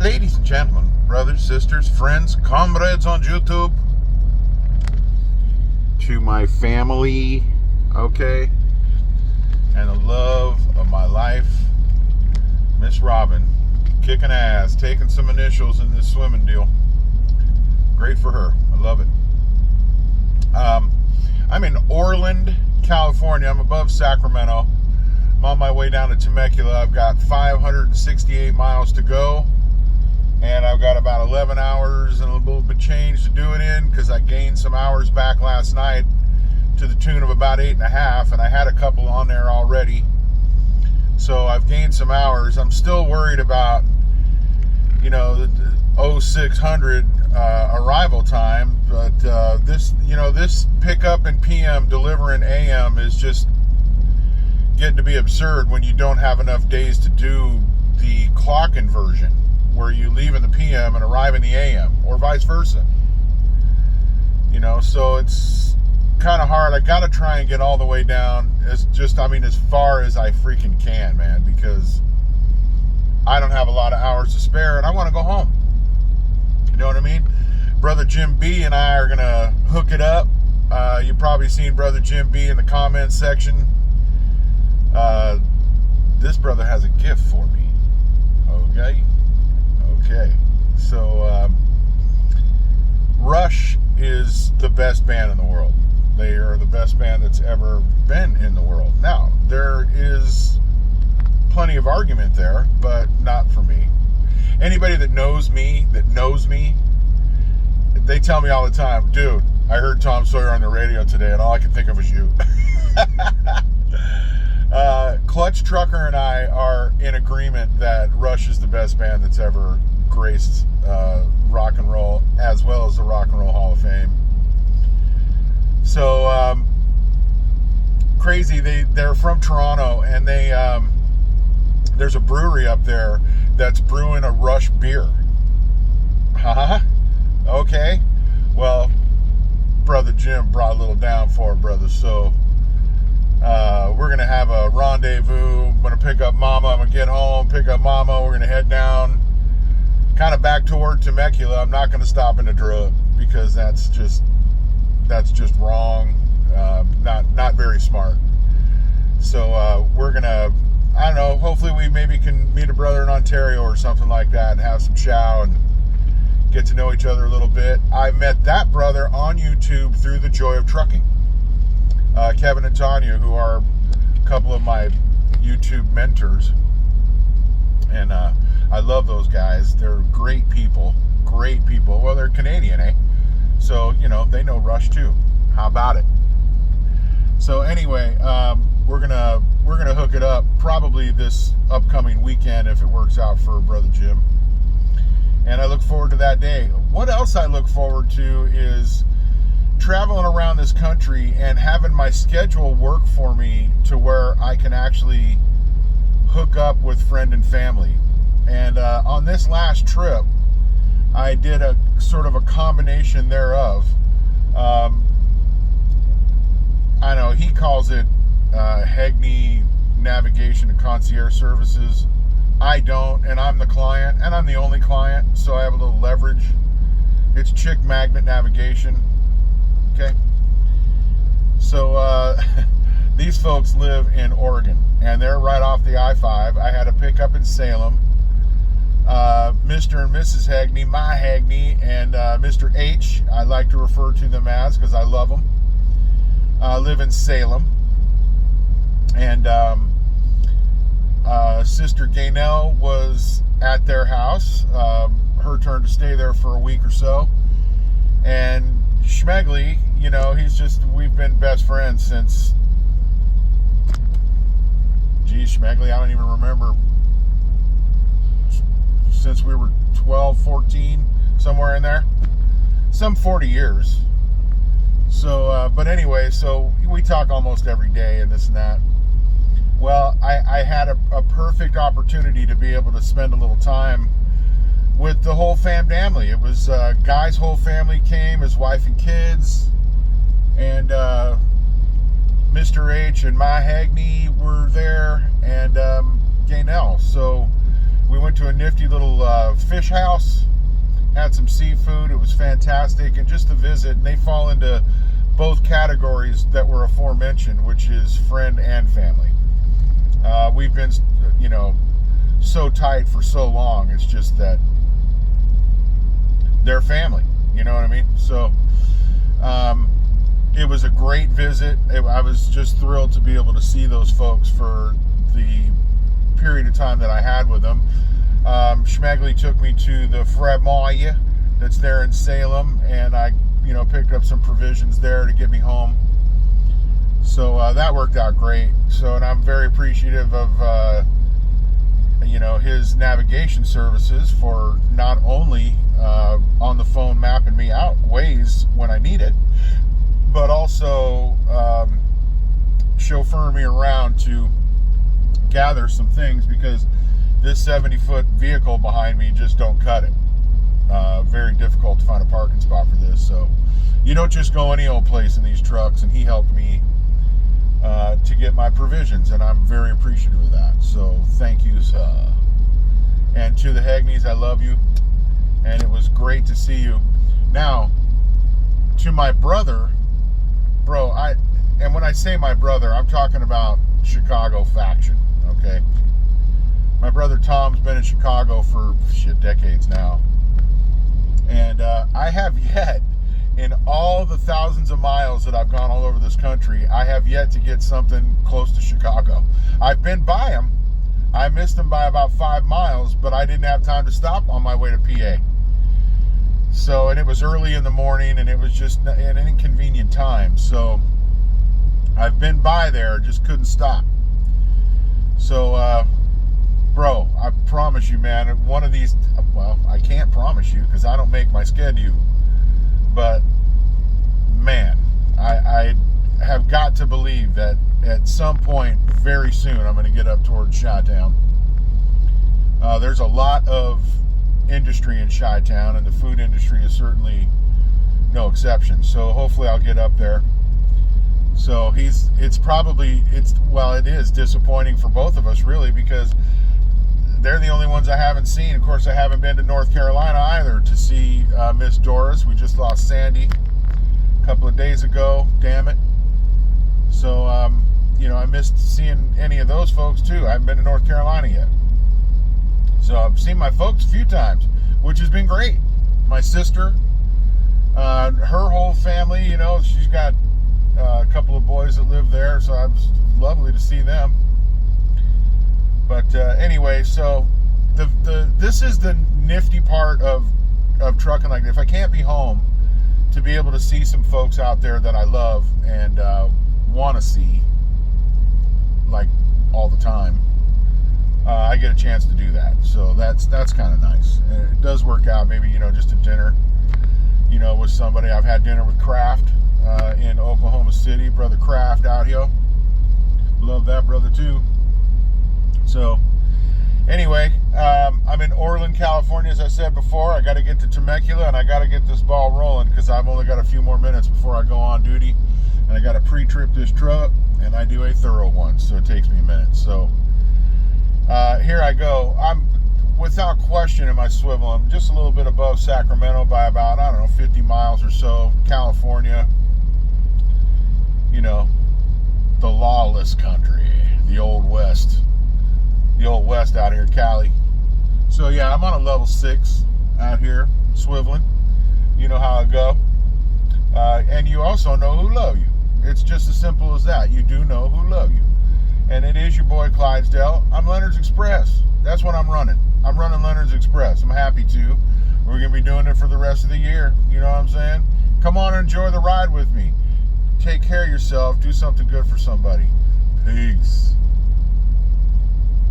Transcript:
Ladies and gentlemen, brothers, sisters, friends, comrades on YouTube, to my family, okay, and the love of my life, Miss Robin, kicking ass, taking some initials in this swimming deal. Great for her. I love it. I'm in Orland, California. I'm above Sacramento. I'm on my way down to Temecula. I've got 568 miles to go. And I've got about 11 hours and a little bit change to do it in because I gained some hours back last night to the tune of about 8.5, and I had a couple on there already. So I've gained some hours. I'm still worried about, the 0600 arrival time, but this pickup in PM delivering AM is just getting to be absurd when you don't have enough days to do the clock inversion, where you leave in the PM and arrive in the AM, or vice versa. So it's kind of hard. I got to try and get all the way down as far as I freaking can, man, because I don't have a lot of hours to spare and I want to go home. You know what I mean? Brother Jim B and I are going to hook it up. You've probably seen Brother Jim B in the comments section. This brother has a gift for me. Okay, so Rush is the best band in the world. They are the best band that's ever been in the world. Now, there is plenty of argument there, but not for me. Anybody that knows me, they tell me all the time, dude, I heard Tom Sawyer on the radio today and all I can think of is you. Clutch Trucker and I are in agreement that Rush is the best band that's ever graced rock and roll, as well as the Rock and Roll Hall of Fame. So crazy. They're from Toronto, and there's a brewery up there that's brewing a Rush beer. Okay. Well, Brother Jim brought a little down for it, brother. So we're going to have a rendezvous. I'm going to pick up Mama. I'm going to get home, pick up Mama. We're going to head down kind of back toward Temecula. I'm not going to stop in a drug because that's just wrong. Not very smart. So we're going to, I don't know, hopefully we maybe can meet a brother in Ontario or something like that and have some chow and get to know each other a little bit. I met that brother on YouTube through the Joy of Trucking. Kevin and Tanya, who are a couple of my YouTube mentors. And I love those guys. They're great people. Well, they're Canadian, eh? So, they know Rush too. How about it? So anyway, we're gonna hook it up probably this upcoming weekend if it works out for Brother Jim. And I look forward to that day. What else I look forward to is traveling around this country and having my schedule work for me to where I can actually hook up with friend and family. And on this last trip, I did a sort of a combination thereof. I know he calls it Heagney Navigation and Concierge Services. I don't, and I'm the client, and I'm the only client, so I have a little leverage. It's Chick Magnet Navigation. Okay. So these folks live in Oregon, and they're right off the I-5. I had a pickup in Salem. Mr. and Mrs. Heagney, my Heagney, and Mr. H, I like to refer to them as because I love them, live in Salem. And Sister Gaynell was at their house, her turn to stay there for a week or so. And Schmegley, we've been best friends since, Schmegley, I don't even remember, since we were 12, 14, somewhere in there, some 40 years. So, but anyway, so we talk almost every day and this and that. Well, I had a perfect opportunity to be able to spend a little time with the whole family. It was Guy's whole family came, his wife and kids, and Mr. H and my Heagney were there, and Gaynell. So we went to to a nifty little fish house, had some seafood. It was fantastic, and just to visit, and they fall into both categories that were aforementioned, which is friend and family. We've been, so tight for so long. It's just that they're family, you know what I mean? So it was a great visit. I was just thrilled to be able to see those folks for the period of time that I had with them. Schmegley took me to the Fremont that's there in Salem, and I picked up some provisions there to get me home. So that worked out great. So, and I'm very appreciative of his navigation services for not only on the phone mapping me out ways when I need it, but also chauffeuring me around to gather some things, because this 70-foot vehicle behind me just don't cut it. Very difficult to find a parking spot for this. So you don't just go any old place in these trucks, and he helped me to get my provisions, and I'm very appreciative of that. So thank you, sir. And to the Heagneys, I love you, and it was great to see you. Now, to my brother, bro, and when I say my brother, I'm talking about Chicago faction, okay? My brother Tom's been in Chicago for decades now, and I have yet, in all the thousands of miles that I've gone all over this country, I have yet to get something close to Chicago. I've been by them. I missed them by about 5 miles, but I didn't have time to stop on my way to PA. So, and it was early in the morning, and it was just an inconvenient time. So I've been by there, just couldn't stop. So, bro, I promise you, man, one of these, well, I can't promise you because I don't make my schedule. But, man, I have got to believe that at some point very soon I'm going to get up towards Chi-Town. There's a lot of industry in Chi-Town, and the food industry is certainly no exception. So hopefully I'll get up there. So it is disappointing for both of us, really, because they're the only ones I haven't seen. Of course, I haven't been to North Carolina either to see Miss Doris. We just lost Sandy a couple of days ago. Damn it. So, I missed seeing any of those folks too. I haven't been to North Carolina yet. So I've seen my folks a few times, which has been great. My sister, her whole family, she's got a couple of boys that live there, so it was lovely to see them. But anyway, so this is the nifty part of trucking like that. If I can't be home to be able to see some folks out there that I love and want to see, like all the time, I get a chance to do that. So that's kind of nice. And it does work out. Maybe just a dinner, with somebody. I've had dinner with Kraft in Oklahoma City, brother Kraft out here. Love that brother too. So anyway, I'm in Orland, California, as I said before. I got to get to Temecula, and I got to get this ball rolling because I've only got a few more minutes before I go on duty, and I got to pre-trip this truck, and I do a thorough one, so it takes me a minute. So here I go. I'm without question in my swivel. I'm just a little bit above Sacramento by about, 50 miles or so. California, the lawless country, the old west. The old west out here, Cali. So yeah, I'm on a level 6 out here, swiveling. You know how I go. And you also know who love you. It's just as simple as that. You do know who love you. And it is your boy Clydesdale. I'm Leonard's Express. That's what I'm running. I'm running Leonard's Express. I'm happy to. We're going to be doing it for the rest of the year. You know what I'm saying? Come on and enjoy the ride with me. Take care of yourself. Do something good for somebody. Peace.